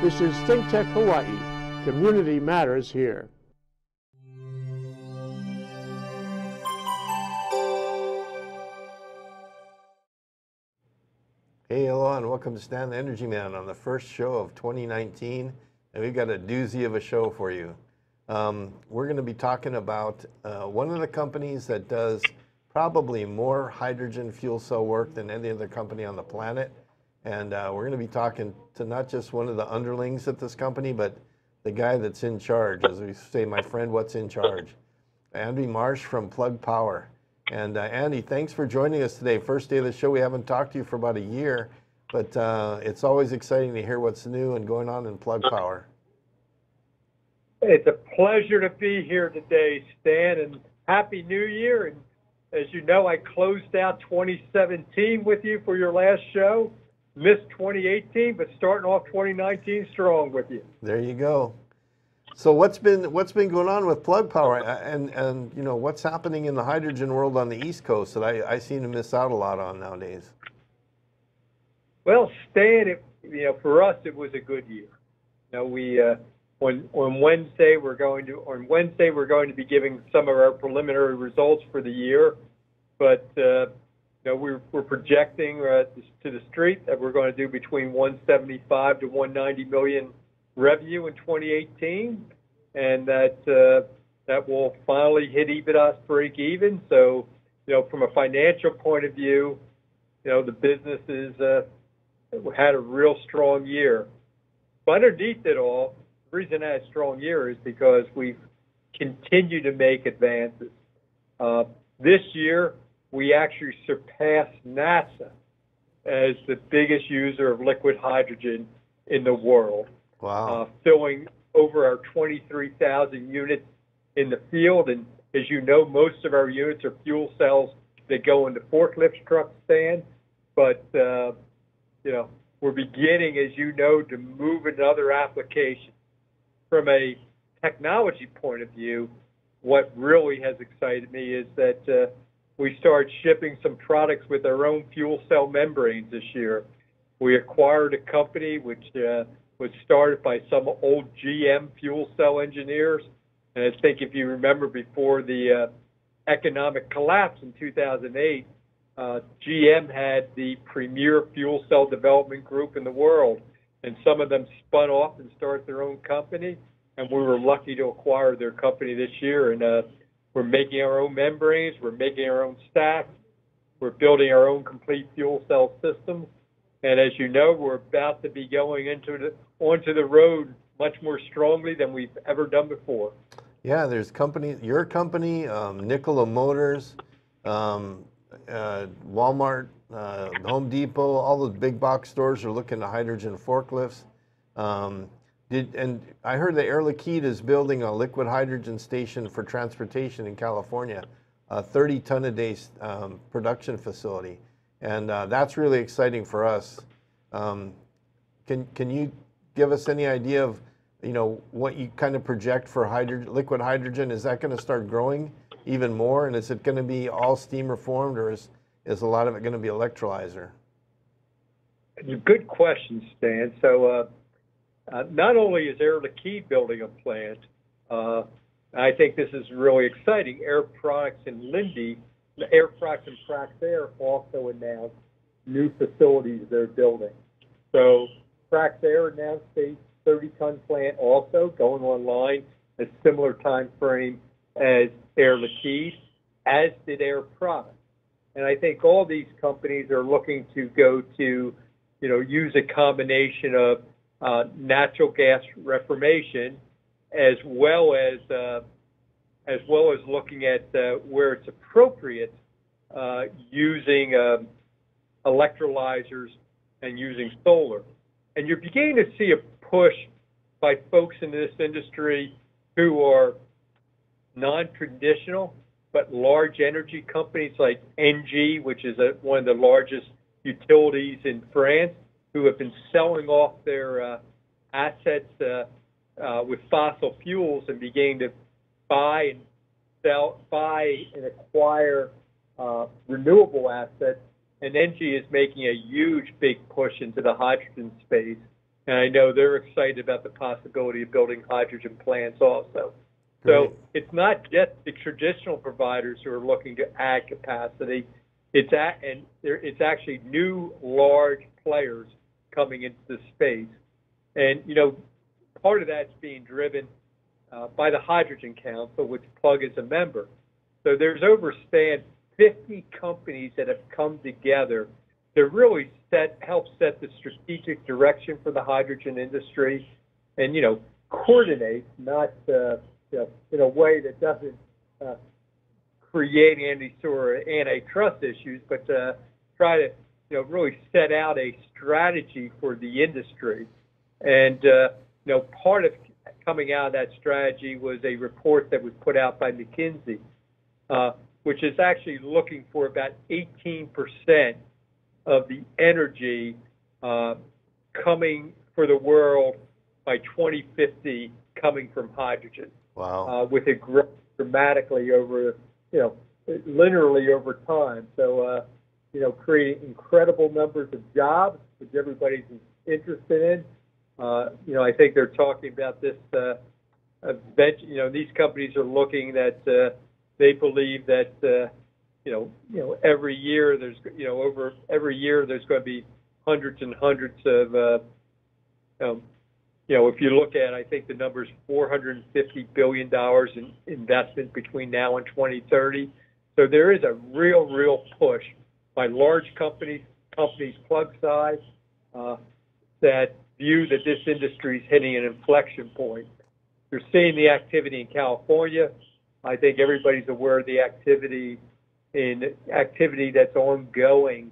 This is ThinkTech Hawaii. Community matters here. Hey, hello, and welcome to Stan the Energy Man on the first show of 2019, and we've got a doozy of a show for you. We're going to be talking about one of the companies that does probably more hydrogen fuel cell work than any other company on the planet, and we're going to be talking to not just one of the underlings at this company, but the guy that's in charge, as we say, my friend, what's in charge, Andy Marsh from Plug Power. And Andy, thanks for joining us today. First day of the show. We haven't talked to you for about a year, but it's always exciting to hear what's new and going on in Plug Power. It's a pleasure to be here today, Stan, and Happy New Year. And as you know, I closed out 2017 with you for your last show. Missed 2018, but starting off 2019 strong with you. There you go. So what's been going on with Plug Power, and you know, what's happening in the hydrogen world on the East Coast that I seem to miss out a lot on nowadays? Well, Stan, for us it was a good year. We on Wednesday we're going to be giving some of our preliminary results for the year, but we're projecting to the street that we're going to do between 175 to 190 million revenue in 2018, and that will finally hit EBITDA break even. So, from a financial point of view, the business had a real strong year. But underneath it all, the reason I had a strong year is because we've continued to make advances. This year, we actually surpassed NASA as the biggest user of liquid hydrogen in the world. Wow. Filling over our 23,000 units in the field. And as you know, most of our units are fuel cells that go into forklift truck stand. But, we're beginning, as you know, to move into other applications. From a technology point of view, what really has excited me is that we started shipping some products with our own fuel cell membranes this year. We acquired a company which was started by some old GM fuel cell engineers. And I think if you remember, before the economic collapse in 2008, GM had the premier fuel cell development group in the world. And some of them spun off and started their own company. And we were lucky to acquire their company this year. And we're making our own membranes. We're making our own stacks. We're building our own complete fuel cell systems. And as you know, we're about to be going onto the road much more strongly than we've ever done before. Yeah, there's companies, your company, Nikola Motors, Walmart, Home Depot, all those big box stores are looking at hydrogen forklifts. And I heard that Air Liquide is building a liquid hydrogen station for transportation in California, a 30-ton-a-day production facility. And that's really exciting for us. Can you give us any idea of, what you kind of project for liquid hydrogen? Is that going to start growing even more? And is it going to be all steam reformed, or is a lot of it going to be electrolyzer? It's a good question, Stan. So not only is Air Liquide building a plant, I think this is really exciting. Air Products and Linde, Air Products and Praxair also announced new facilities they're building. So Praxair announced a 30-ton plant also going online, a similar time frame as Air Liquide, as did Air Products. And I think all these companies are looking to go to, use a combination of natural gas reformation as well as looking at where it's appropriate, using electrolyzers and using solar. And you're beginning to see a push by folks in this industry who are non-traditional but large energy companies like Engie, which is one of the largest utilities in France, who have been selling off their assets with fossil fuels and beginning to buy and acquire renewable assets. And Engie is making a huge, big push into the hydrogen space. and I know they're excited about the possibility of building hydrogen plants also. Great. So it's not just the traditional providers who are looking to add capacity. It's actually new large players coming into the space. And, part of that's being driven by the Hydrogen Council, which Plug is a member. So there's over 50 companies that have come together to really help set the strategic direction for the hydrogen industry and, coordinate, not in a way that doesn't create any sort of antitrust issues, but try to really set out a strategy for the industry. And part of coming out of that strategy was a report that was put out by McKinsey, which is actually looking for about 18% of the energy coming for the world by 2050 coming from hydrogen. Wow. With it growing dramatically over, linearly over time. So, creating incredible numbers of jobs, which everybody's interested in. I think they're talking about this event. These companies are looking that they believe that every year there's there's going to be hundreds and hundreds of if you look at, I think the number's $450 billion in investment between now and 2030. So there is a real push by large companies Plug size, that view that this industry is hitting an inflection point. You're seeing the activity in California. I think everybody's aware of the activity that's ongoing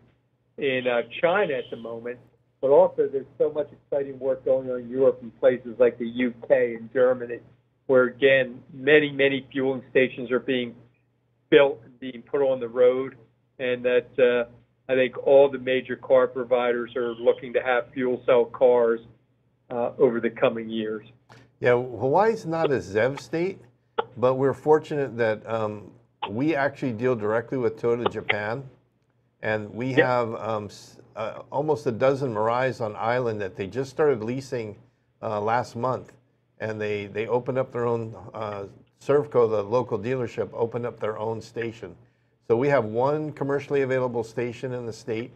in China at the moment. But also, there's so much exciting work going on in Europe in places like the UK and Germany, where, again, many fueling stations are being built and being put on the road, and that I think all the major car providers are looking to have fuel cell cars over the coming years. Yeah, Hawaii's not a ZEV state, but we're fortunate that we actually deal directly with Toyota Japan, and we have almost a dozen Mirais on island that they just started leasing last month, and they opened up their own, Servco, the local dealership, opened up their own station. So we have one commercially available station in the state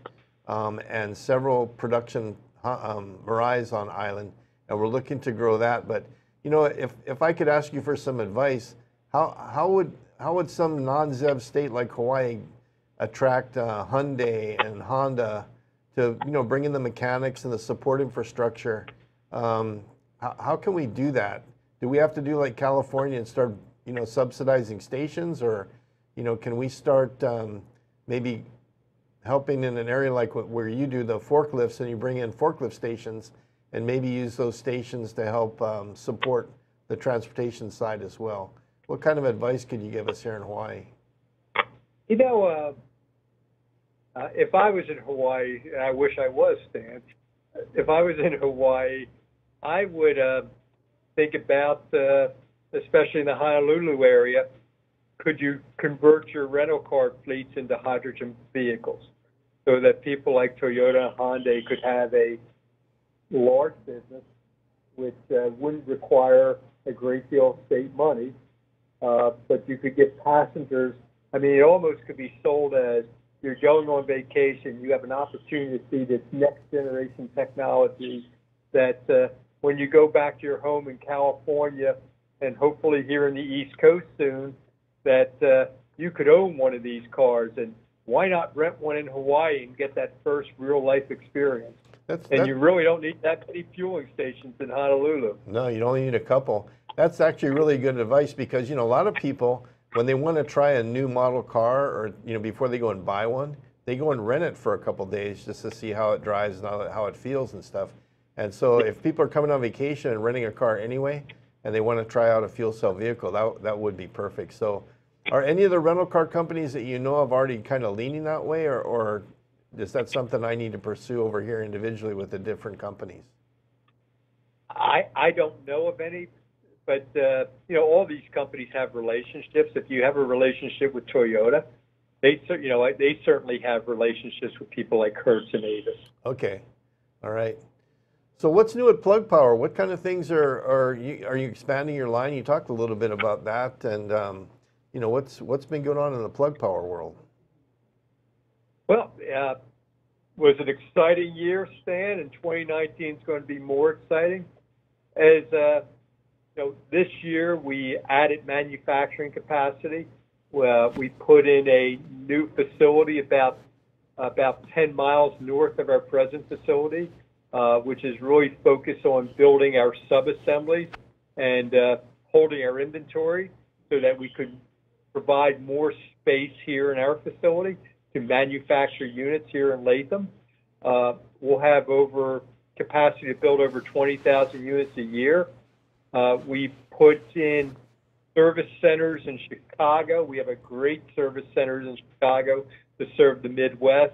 and several production Mirais on island, and we're looking to grow that. But if I could ask you for some advice, how would some non-ZEV state like Hawaii attract Hyundai and Honda to bring in the mechanics and the support infrastructure? How can we do that? Do we have to do like California and start subsidizing stations, or can we start maybe helping in an area like where you do the forklifts and you bring in forklift stations and maybe use those stations to help support the transportation side as well? What kind of advice could you give us here in Hawaii? If I was in Hawaii, and I wish I was, Stan, if I was in Hawaii, I would think about, especially in the Honolulu area, could you convert your rental car fleets into hydrogen vehicles so that people like Toyota and Hyundai could have a large business which wouldn't require a great deal of state money, but you could get passengers. I mean, it almost could be sold as you're going on vacation, you have an opportunity to see this next generation technology that when you go back to your home in California and hopefully here in the East Coast soon, that you could own one of these cars. And why not rent one in Hawaii and get that first real life experience? And you really don't need that many fueling stations in Honolulu. No, you only need a couple. That's actually really good advice, because a lot of people, when they want to try a new model car, or before they go and buy one, they go and rent it for a couple days just to see how it drives and how it feels and stuff. And so if people are coming on vacation and renting a car anyway, and they want to try out a fuel cell vehicle, that would be perfect. So are any of the rental car companies that of already kind of leaning that way, or is that something I need to pursue over here individually with the different companies? I don't know of any, but all these companies have relationships. If you have a relationship with Toyota, they certainly have relationships with people like Hertz and Avis. Okay, all right. So what's new at Plug Power? What kind of things are you expanding your line? You talked a little bit about that, and you know, what's been going on in the Plug Power world? Well, was an exciting year, Stan, and 2019 is going to be more exciting. As you know, this year we added manufacturing capacity. We put in a new facility about 10 miles north of our present facility, which is really focused on building our sub-assemblies and holding our inventory so that we could provide more space here in our facility to manufacture units here in Latham. We'll have capacity to build over 20,000 units a year. We put in service centers in Chicago. We have a great service centers in Chicago to serve the Midwest.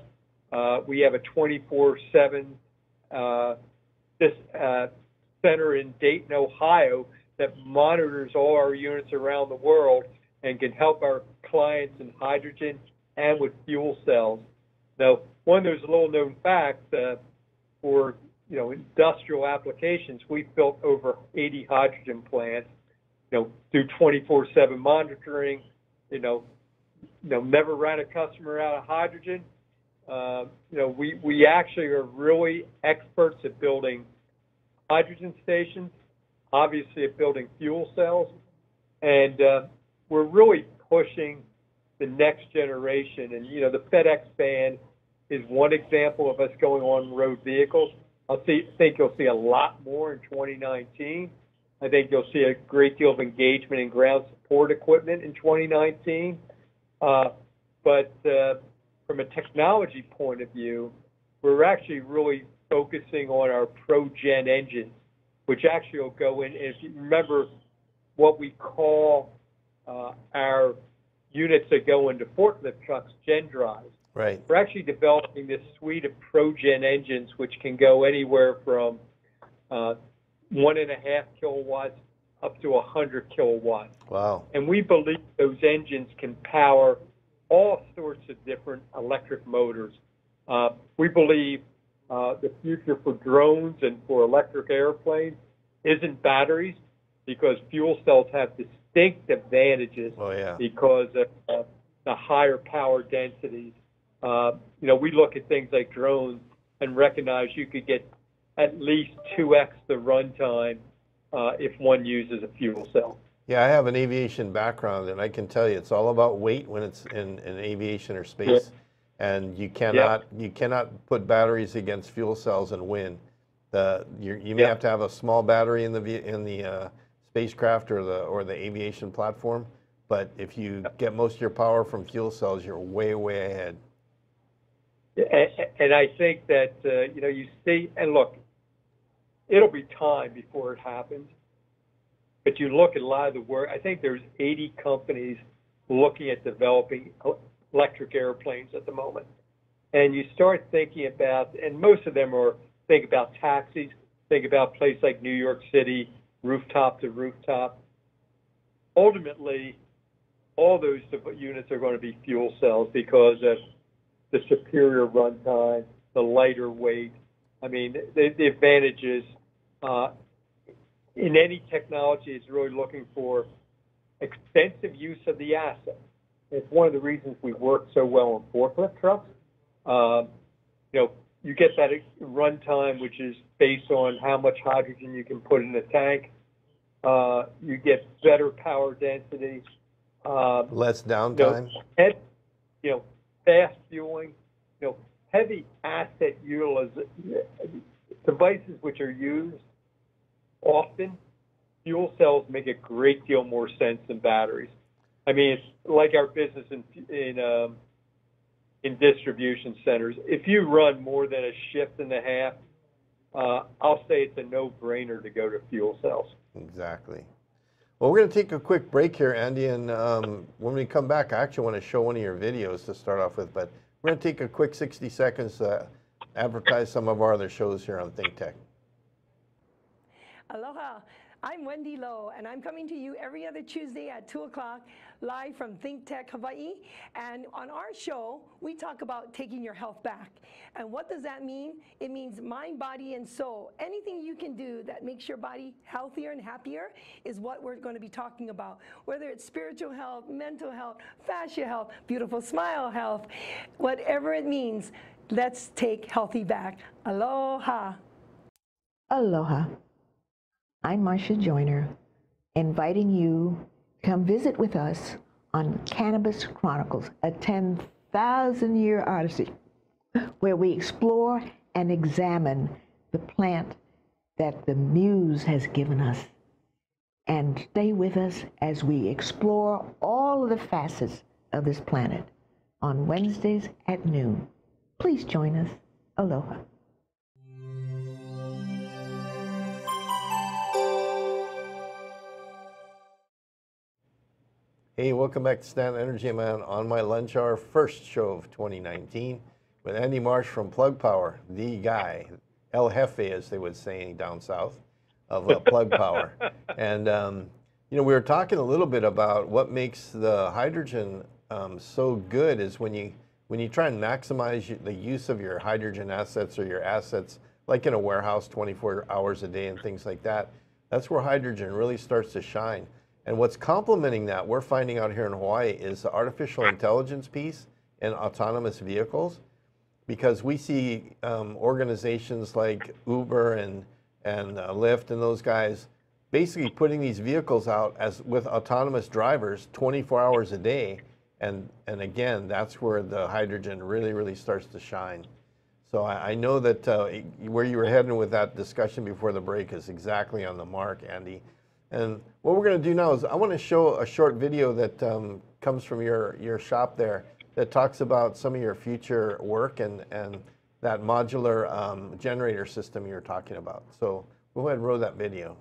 We have a 24/7 center in Dayton, Ohio that monitors all our units around the world and can help our clients in hydrogen and with fuel cells. Now, one of those little known facts for industrial applications, we've built over 80 hydrogen plants, do 24/7 monitoring, never ran a customer out of hydrogen. We actually are really experts at building hydrogen stations, obviously at building fuel cells, and we're really pushing the next generation. And, the FedEx ban is one example of us going on road vehicles. I think you'll see a lot more in 2019. I think you'll see a great deal of engagement in ground support equipment in 2019. But from a technology point of view, we're actually really focusing on our ProGen engines, which actually will go in. If you remember what we call our units that go into forklift trucks, Gen Drives. Right. We're actually developing this suite of ProGen engines, which can go anywhere from 1.5 kilowatts up to 100 kilowatts. Wow. And we believe those engines can power all sorts of different electric motors. We believe the future for drones and for electric airplanes isn't batteries, because fuel cells have distinct advantages. Oh, yeah. Because of the higher power densities. We look at things like drones and recognize you could get at least 2x the runtime if one uses a fuel cell. Yeah, I have an aviation background, and I can tell you it's all about weight when it's in aviation or space. Yeah. And you cannot put batteries against fuel cells and win. You may have to have a small battery in the spacecraft or the aviation platform, but if you get most of your power from fuel cells, you're way ahead. And I think that you see, and look, it'll be time before it happens. But you look at a lot of the work. I think there's 80 companies looking at developing electric airplanes at the moment. And you start thinking about, and most of them think about taxis, think about places like New York City, rooftop to rooftop. Ultimately, all those units are going to be fuel cells because of the superior runtime, the lighter weight. I mean, the advantages in any technology is really looking for extensive use of the asset. It's one of the reasons we work so well on forklift trucks. You get that runtime, which is based on how much hydrogen you can put in the tank. You get better power density. Less downtime. Fast fueling. Heavy asset utilization devices which are used often. Fuel cells make a great deal more sense than batteries. I mean, it's like our business in distribution centers. If you run more than a shift and a half, I'll say it's a no-brainer to go to fuel cells. Exactly. Well, we're going to take a quick break here, Andy, and when we come back, I actually want to show one of your videos to start off with, but we're going to take a quick 60 seconds to advertise some of our other shows here on ThinkTech. Aloha. I'm Wendy Lowe, and I'm coming to you every other Tuesday at 2 o'clock, live from ThinkTech Hawaii. And on our show, we talk about taking your health back. And what does that mean? It means mind, body, and soul. Anything you can do that makes your body healthier and happier is what we're going to be talking about. Whether it's spiritual health, mental health, fascia health, beautiful smile health, whatever it means, let's take healthy back. Aloha. Aloha. I'm Marcia Joyner, inviting you to come visit with us on Cannabis Chronicles, a 10,000-year odyssey, where we explore and examine the plant that the Muse has given us. And stay with us as we explore all of the facets of this planet on Wednesdays at noon. Please join us. Aloha. Hey, welcome back to Stan Energy Man on my lunch hour, first show of 2019 with Andy Marsh from Plug Power, the guy, El Jefe as they would say down south, of Plug Power. And, you know, we were talking a little bit about what makes the hydrogen so good is when you try and maximize the use of your hydrogen assets or your assets, like in a warehouse 24 hours a day and things like that, that's where hydrogen really starts to shine. And what's complementing that, we're finding out here in Hawaii, is the artificial intelligence piece and autonomous vehicles, because we see organizations like Uber and Lyft and those guys basically putting these vehicles out as with autonomous drivers 24 hours a day. And again, that's where the hydrogen really starts to shine. So I know that where you were heading with that discussion before the break is exactly on the mark, Andy. And what we're going to do now is I want to show a short video that comes from your shop there that talks about some of your future work and that modular generator system you're talking about. So go ahead and roll that video.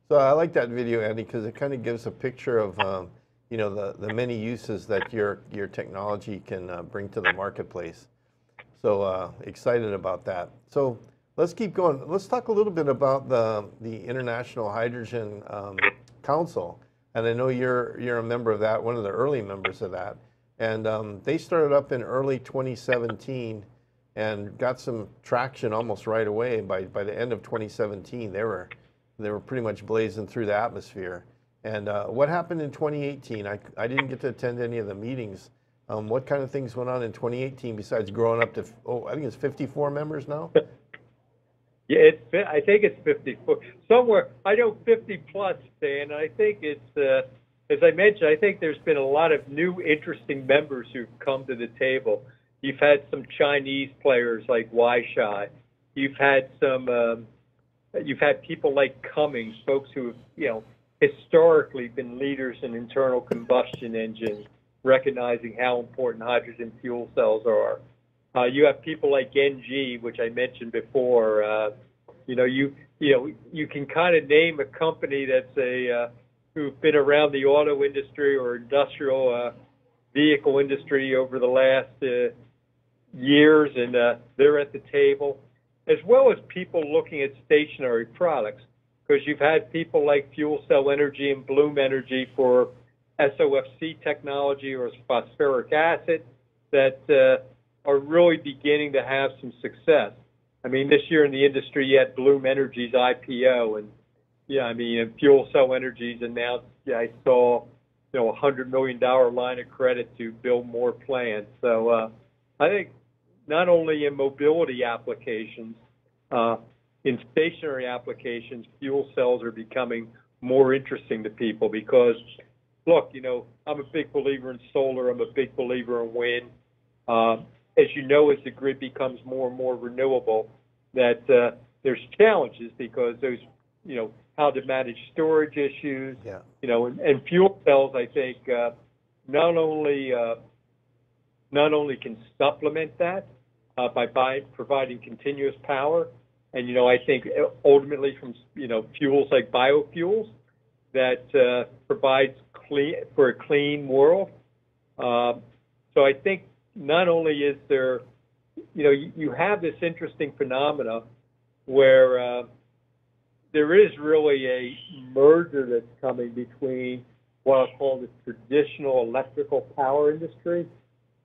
So I like that video, Andy, because it kind of gives a picture of you know, the many uses that your technology can bring to the marketplace. So excited about that. So let's keep going. Let's talk a little bit about the International Hydrogen Council. And I know you're a member of that, one of the early members of that. And they started up in early 2017 and got some traction almost right away. By the end of 2017, they were pretty much blazing through the atmosphere. And what happened in 2018? I didn't get to attend any of the meetings. What kind of things went on in 2018 besides growing up to, I think it's 54 members now? Yeah, I think it's 54. Somewhere, I know 50 plus, Stan. I think it's, as I mentioned, I think there's been a lot of new interesting members who've come to the table. You've had some Chinese players like Waishai. You've had some, you've had people like Cummins, folks who have, you know, historically been leaders in internal combustion engines, recognizing how important hydrogen fuel cells are. You have people like NG, which I mentioned before. You know, you can kind of name a company that's who've been around the auto industry or industrial vehicle industry over the last years, and they're at the table, as well as people looking at stationary products, because you've had people like Fuel Cell Energy and Bloom Energy for SOFC technology or phosphoric acid that are really beginning to have some success. I mean, this year in the industry, you had Bloom Energy's IPO, and Fuel Cell Energy's announced. I saw, $100 million line of credit to build more plants. So I think not only in mobility applications, in stationary applications, fuel cells are becoming more interesting to people because, look, I'm a big believer in solar. I'm a big believer in wind. As you know, as the grid becomes more and more renewable, that there's challenges because there's, how to manage storage issues, and fuel cells, I think, not only can supplement that by providing continuous power, and, I think ultimately from, fuels like biofuels that provides for a clean world. So I think not only is there, you have this interesting phenomena where there is really a merger that's coming between what I'll call the traditional electrical power industry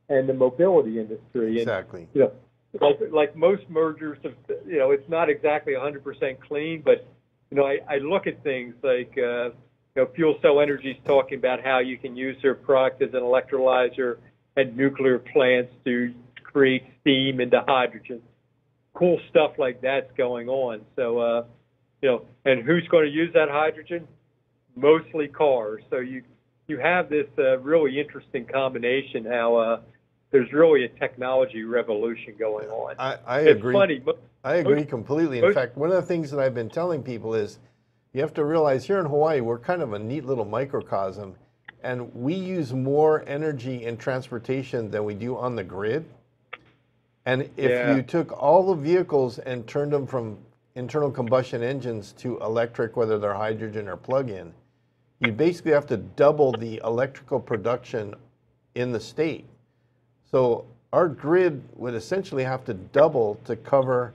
and the mobility industry. Exactly. And, like most mergers, it's not exactly 100% clean, but, I look at things like, Fuel Cell Energy is talking about how you can use their product as an electrolyzer at nuclear plants to create steam into hydrogen. Cool stuff like that's going on. So, and who's going to use that hydrogen? Mostly cars. So you have this really interesting combination how there's really a technology revolution going on. I it's agree. Funny. I agree completely. In fact, one of the things that I've been telling people is you have to realize here in Hawaii, we're kind of a neat little microcosm, and we use more energy in transportation than we do on the grid. And if you took all the vehicles and turned them from internal combustion engines to electric, whether they're hydrogen or plug-in, you basically have to double the electrical production in the state. So our grid would essentially have to double to cover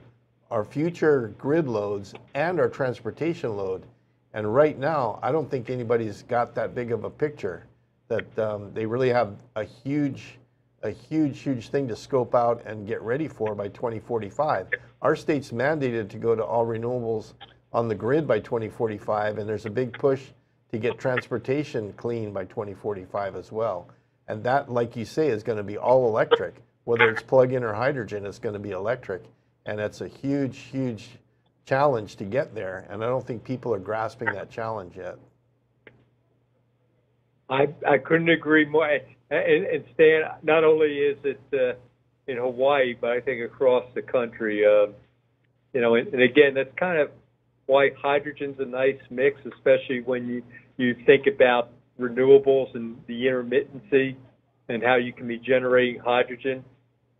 our future grid loads and our transportation load. And right now, I don't think anybody's got that big of a picture that they really have a huge thing to scope out and get ready for by 2045. Our state's mandated to go to all renewables on the grid by 2045, and there's a big push to get transportation clean by 2045 as well. And that, like you say, is going to be all electric. Whether it's plug-in or hydrogen, it's going to be electric. And it's a huge challenge to get there. And I don't think people are grasping that challenge yet. I couldn't agree more. And Stan, not only is it in Hawaii, but I think across the country, and again, that's kind of why hydrogen's a nice mix, especially when you think about renewables and the intermittency and how you can be generating hydrogen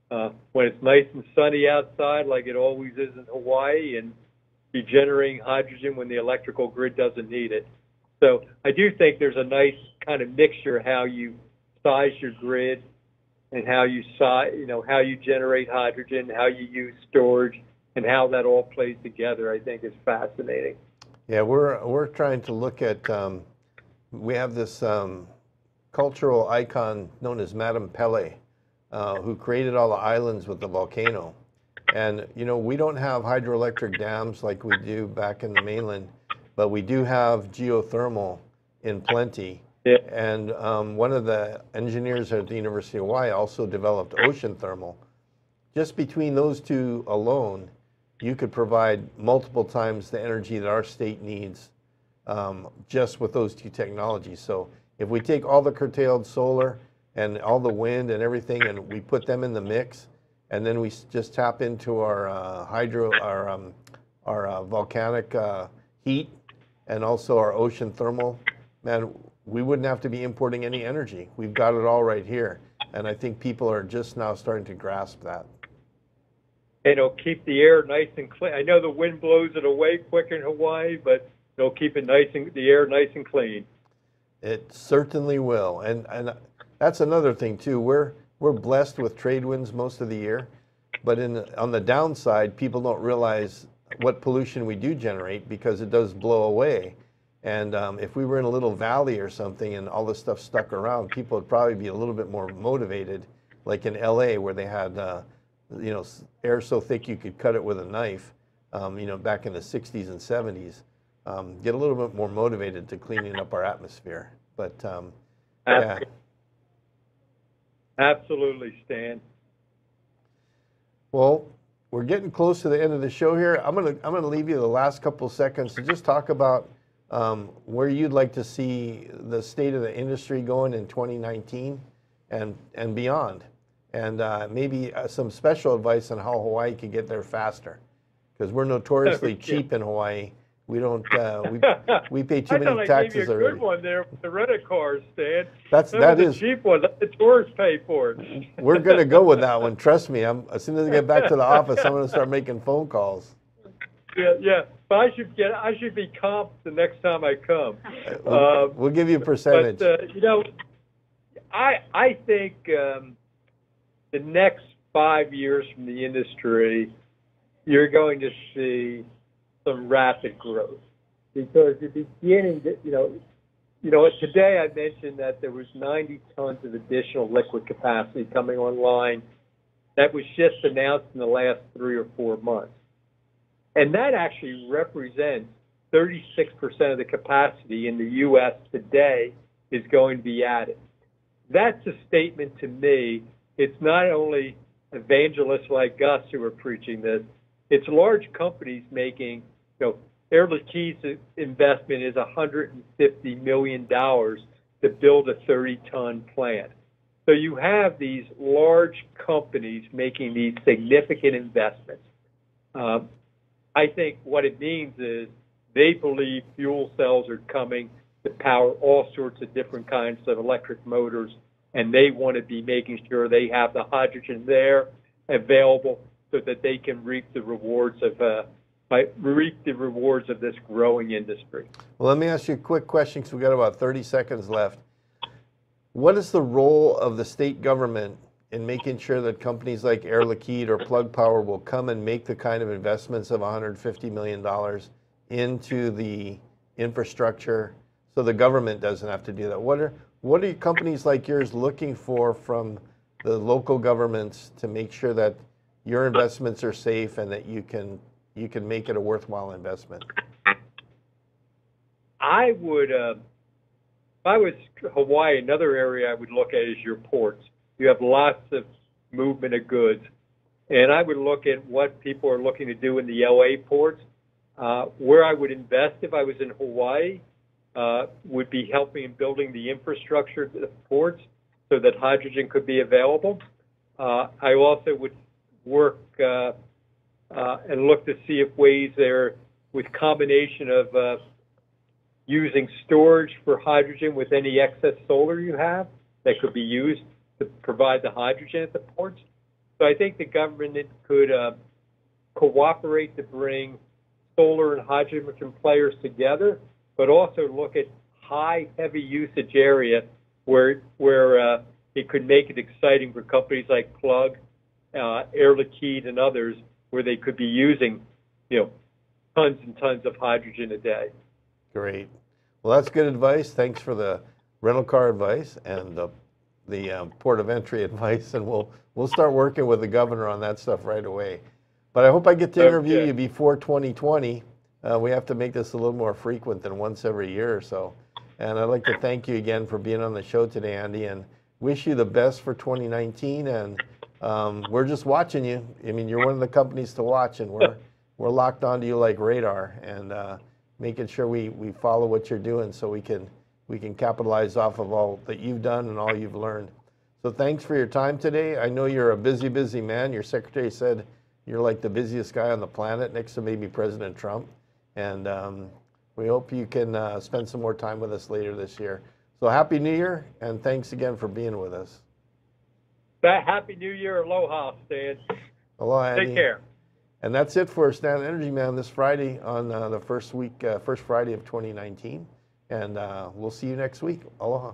when it's nice and sunny outside, like it always is in Hawaii, and be generating hydrogen when the electrical grid doesn't need it. So I do think there's a nice kind of mixture of how you size your grid and how you how you generate hydrogen, how you use storage, and how that all plays together. I think is fascinating. Yeah, we're trying to look at. We have this cultural icon known as Madame Pele, who created all the islands with the volcano. And we don't have hydroelectric dams like we do back in the mainland, but we do have geothermal in plenty. Yeah. And one of the engineers at the University of Hawaii also developed ocean thermal. Just between those two alone, you could provide multiple times the energy that our state needs just with those two technologies. So if we take all the curtailed solar and all the wind and everything and we put them in the mix, and then we just tap into our our volcanic heat and also our ocean thermal, man, we wouldn't have to be importing any energy. We've got it all right here. And I think people are just now starting to grasp that. And it'll keep the air nice and clean. I know the wind blows it away quick in Hawaii, but it'll keep it the air nice and clean. It certainly will. And that's another thing too. We're we're blessed with trade winds most of the year, but on the downside, people don't realize what pollution we do generate because it does blow away. And if we were in a little valley or something and all this stuff stuck around, people would probably be a little bit more motivated, like in LA where they had, you know, air so thick you could cut it with a knife, you know, back in the 60s and 70s. Get a little bit more motivated to cleaning up our atmosphere. But yeah. Absolutely, Stan. Well, we're getting close to the end of the show here. I'm gonna leave you the last couple of seconds to just talk about where you'd like to see the state of the industry going in 2019 and beyond, and maybe some special advice on how Hawaii could get there faster, because we're notoriously cheap in Hawaii. We don't we pay too many taxes I thought I gave you a already. good one there with the rent-a-cars, Stan. That is a cheap one. Let the tourists pay for it. We're gonna go with that one. Trust me. As soon as I get back to the office, I'm gonna start making phone calls. Yeah. But I should be comped the next time I come. We'll give you a percentage. But you know, I think the next 5 years from the industry, you're going to see some rapid growth, because you're beginning to, you know, today I mentioned that there was 90 tons of additional liquid capacity coming online. That was just announced in the last 3 or 4 months. And that actually represents 36% of the capacity in the U.S. today is going to be added. That's a statement to me. It's not only evangelists like us who are preaching this, it's large companies making, you know, Air Liquide's investment is $150 million to build a 30-ton plant. So you have these large companies making these significant investments. I think what it means is they believe fuel cells are coming to power all sorts of different kinds of electric motors, and they want to be making sure they have the hydrogen there available so that they can reap the rewards of this growing industry. Well, let me ask you a quick question, because we've got about 30 seconds left. What is the role of the state government in making sure that companies like Air Liquide or Plug Power will come and make the kind of investments of $150 million into the infrastructure so the government doesn't have to do that? What are companies like yours looking for from the local governments to make sure that your investments are safe and that you can make it a worthwhile investment? I would, if I was Hawaii, another area I would look at is your ports. You have lots of movement of goods. And I would look at what people are looking to do in the LA ports. Where I would invest if I was in Hawaii would be helping in building the infrastructure of the ports so that hydrogen could be available. I also would work and look to see if ways there with combination of using storage for hydrogen with any excess solar you have that could be used to provide the hydrogen at the ports. So I think the government could cooperate to bring solar and hydrogen players together, but also look at high, heavy usage area where it could make it exciting for companies like Plug, Air Liquide, and others, where they could be using, you know, tons and tons of hydrogen a day. Great. Well, that's good advice. Thanks for the rental car advice and the port of entry advice, and we'll start working with the governor on that stuff right away. But I hope I get to interview you before 2020. We have to make this a little more frequent than once every year or so. And I'd like to thank you again for being on the show today, Andy, and wish you the best for 2019. And we're just watching you. I mean, you're one of the companies to watch, and we're locked onto you like radar, and making sure we follow what you're doing so we can capitalize off of all that you've done and all you've learned. So thanks for your time today. I know you're a busy man. Your secretary said you're like the busiest guy on the planet, next to maybe President Trump. And we hope you can spend some more time with us later this year. So Happy New Year, and thanks again for being with us. Happy New Year. Aloha, Stan. Aloha, Andy. Take care. And that's it for Stan Energy Man this Friday on the first Friday of 2019. And we'll see you next week. Aloha.